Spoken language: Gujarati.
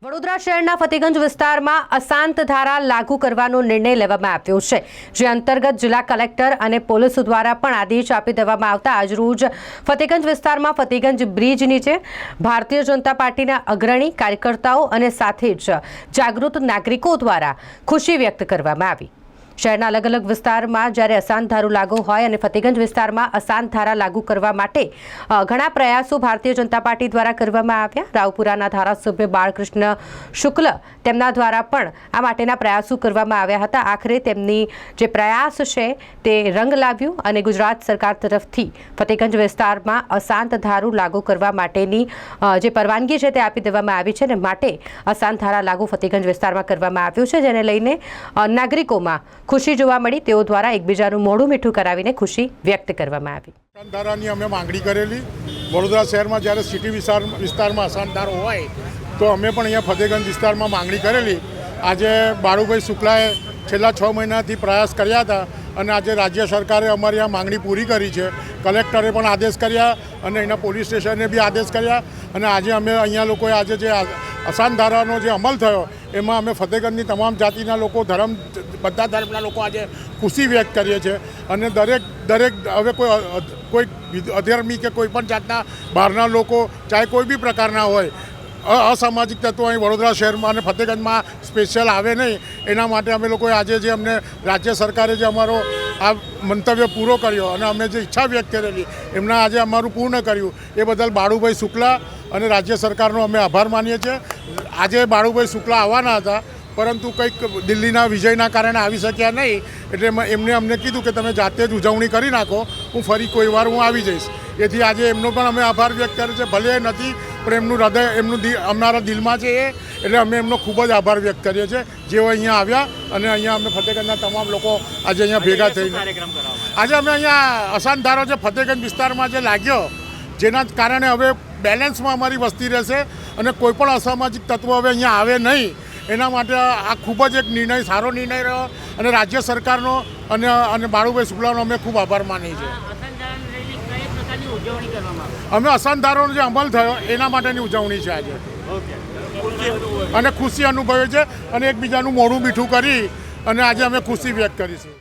વડોદરા શહેરના ફતેગંજ વિસ્તારમાં અશાંત ધારા લાગુ કરવાનો નિર્ણય લેવામાં આવ્યો છે, જે અંતર્ગત જિલ્લા કલેક્ટર અને પોલીસ દ્વારા પણ આદેશ આપી દેવામાં આવતા આજરોજ ફતેગંજ વિસ્તારમાં ફતેગંજ બ્રિજ નીચે ભારતીય જનતા પાર્ટીના અગ્રણી કાર્યકર્તાઓ અને સાથે જ જાગૃત નાગરિકો દ્વારા ખુશી વ્યક્ત કરવામાં આવી। શહેરના અલગ અલગ વિસ્તારમાં જ્યારે અશાંત ધારો લાગુ હોય અને ફતેગંજ વિસ્તારમાં અશાંત ધારા લાગુ કરવા માટે ઘણા પ્રયાસો ભારતીય જનતા પાર્ટી દ્વારા કરવામાં આવ્યા। રાવપુરાના ધારાસભ્ય બાળકૃષ્ણ શુક્લ તેમના દ્વારા પણ આ માટેના પ્રયાસો કરવામાં આવ્યા હતા। આખરે તેમની જે પ્રયાસ છે તે રંગ લાવ્યું અને ગુજરાત સરકાર તરફથી ફતેગંજ વિસ્તારમાં અશાંત ધારો લાગુ કરવા માટેની જે પરવાનગી છે તે આપી દેવામાં આવી છે અને માટે અશાંત ધારા લાગુ ફતેગંજ વિસ્તારમાં કરવામાં આવ્યું છે, જેને લઈને નાગરિકોમાં ખુશી જોવા મળી। તેઓ દ્વારા એકબીજાનું મોઢું મીઠું કરાવીને ખુશી વ્યક્ત કરવામાં આવી। અશાંત ધારાની અમે માંગણી કરેલી। વડોદરા શહેરમાં જ્યારે સિટી વિસ્તારમાં અશાંત ધારો હોય તો અમે પણ અહીંયા ફતેગંજ વિસ્તારમાં માંગણી કરેલી। આજે બાળુભાઈ શુક્લાએ છેલ્લા 6 મહિનાથી પ્રયાસ કર્યા હતા અને આજે રાજ્ય સરકારે અમારી આ માંગણી પૂરી કરી છે। કલેક્ટરે પણ આદેશ કર્યા અને અહીંના પોલીસ સ્ટેશને બી આદેશ કર્યા અને આજે અમે અહીંયા લોકોએ આજે જે અશાંત ધારાનો જે અમલ થયો એમાં અમે ફતેગંજની તમામ જાતિના લોકો બધા ધર્મના લોકો આજે ખુશી વ્યક્ત કરીએ છીએ અને દરેક હવે કોઈ અધર્મી કે કોઈ પણ જાતના બહારના લોકો ચાહે કોઈ બી પ્રકારના હોય અસામાજિક તત્વો અહીં વડોદરા શહેરમાં અને ફતેગંજમાં સ્પેશિયલ આવે નહીં, એના માટે અમે લોકોએ આજે જે અમને રાજ્ય સરકારે જે અમારો આ મંતવ્ય પૂરો કર્યો અને અમે જે ઈચ્છા વ્યક્ત કરેલી એમના આજે અમારું પૂર્ણ કર્યું એ બદલ બાળુભાઈ શુક્લા અને રાજ્ય સરકારનો અમે આભાર માનીએ છીએ। આજે બાળુભાઈ શુક્લા આવવાના હતા પરંતુ કંઈક દિલ્હીના વિજયના કારણે આવી શક્યા નહીં, એટલે એમને અમને કીધું કે તમે જાતે જ ઉજવણી કરી નાખો, હું ફરી કોઈ વાર હું આવી જઈશ। એથી આજે એમનો પણ અમે આભાર વ્યક્ત કર્યો છે। ભલે નથી પણ એમનું હૃદય અમારા દિલમાં છે એટલે અમે એમનો ખૂબ જ આભાર વ્યક્ત કરીએ છીએ જેઓ અહીંયા આવ્યા અને અહીંયા અમે ફતેગંજના તમામ લોકો આજે અહીંયા ભેગા થઈને આજે અમે અહીંયા અશાંત ધારો છે ફતેગંજ વિસ્તારમાં જે લાગ્યો જેના કારણે હવે બેલેન્સમાં અમારી વસ્તી રહેશે અને કોઈ પણ અસામાજિક તત્વો હવે અહીંયા આવે નહીં, એના માટે આ ખૂબ જ એક નિર્ણય સારો નિર્ણય રહ્યો અને રાજ્ય સરકારનો અને બાળુભાઈ શુક્લાનો અમે ખૂબ આભાર માનીએ છીએ। અમે અશાંત ધારાનો જે અમલ થયો એના માટેની ઉજવણી છે આજે અને ખુશી અનુભવે છે અને એકબીજાનું મોઢું મીઠું કરી અને આજે અમે ખુશી વ્યક્ત કરીશું।